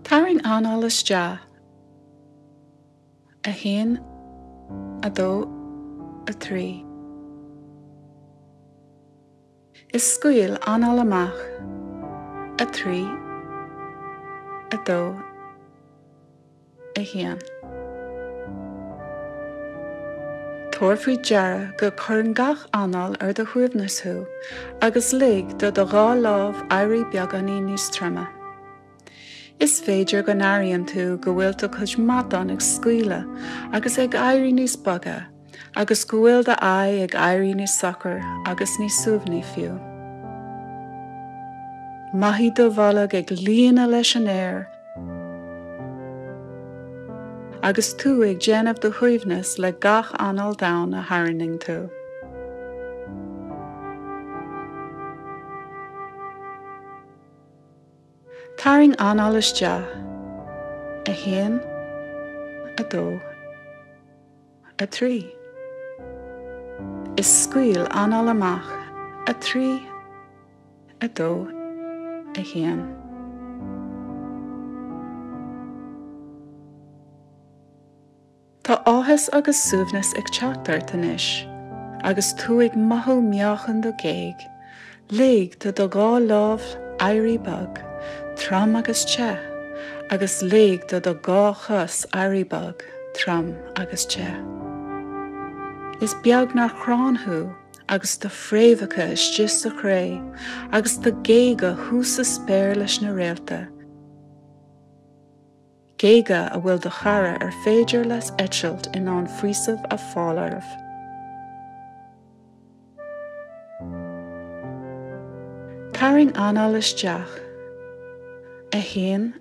Tairn anall isteach, a haon, a dó, a trí. Is scaoil anall amach, a trí, a dó, a haon. Tóir faoi deara go chuireann gach anall ar do thuaimhneasú, agus lig do gá lámh éirí beaganí níos troma. Is féidir go nairíonn tú go bhfuil do chuid madan ag scaoile agus ag éirí níos boga, agus go bhfuil de ag éirí níos socair agus níos suamhnaí fiú. Maithí do bhalag ag líana leis an air, agus tú ag déanamh do thuaimhneas le gach anall domhan a tharraingh tú. Tairn anall isteach, a haon, a dó, a trí. Is scaoil anall amach, a trí, a dó, a haon. Tá áthas agus suamhnas ag teachtart anois, agus tú ag maithú meáchan do géig, lig do gá lámh éirí bag, trom agus te, agus lig do gá chus éirí bag, trom agus te. Is beag nar chránthú, agus do phréamhacha is just a chré, agus do géige thuas a spéir leis na réalta. Géige a bhfuil do chara ar féidir leis eitilt in an phríosamh a fáilearbh. Tairn anall isteach, a haon,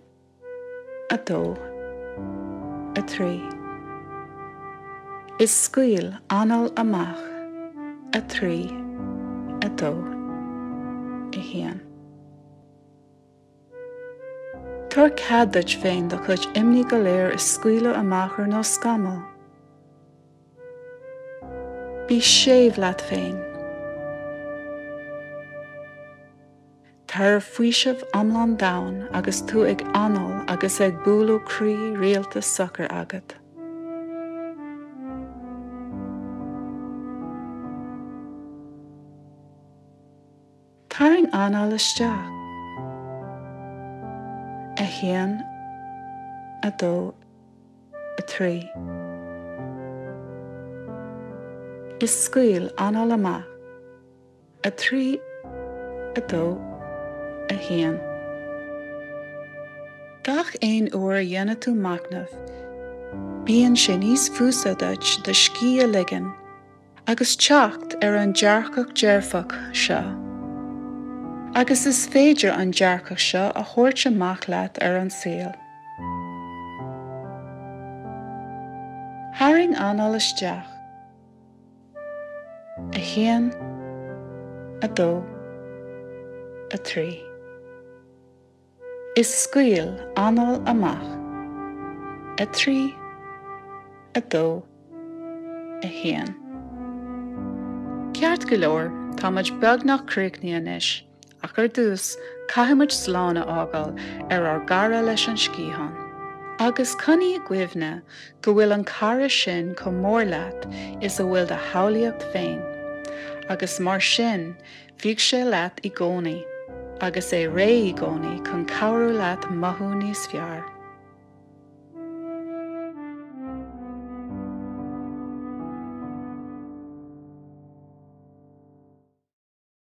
a dó, a trí. Is scaoil anall amach, a trí, a dó, a haon. Tuair ceadait féin do chuid imní go léir is scaoile amachar nó scamal. Bhí séimh leat féin. Tar faoisimh amlan domhan agus tú ag anall agus ag búlú crí rialta socair agat. Tairn anall isteach, a haon, a dó, a trí. Is scaoil anall amach, a trí, a dó, a haon. Gach éon uair dhéana tú macnamh, bíonn sé níos fuasa duit de scí a ligean, agus teacht ar an dearcach dearfach seo. Agus is féidir an dearcach seo a thabhairt amach leat ar an saol. Tairn anall isteach, a haon, a dó, a trí. Is scaoil anall amach, a trí, a dó, a haon. Ceart go leor, tá muid beag nach críochnaí anois, ach ar dús caithemuid sláánna ágáil ar gara leis an scíthán. Agus conaí cuimhne go bhfuil an cara sin go mór leat is a bhfuil de hamhlaíocht féin. Agus mar sin, bhíodh sé leat i gcónaí, agus é ré i gcónaí chun cabhrú leat maithú níos fearr.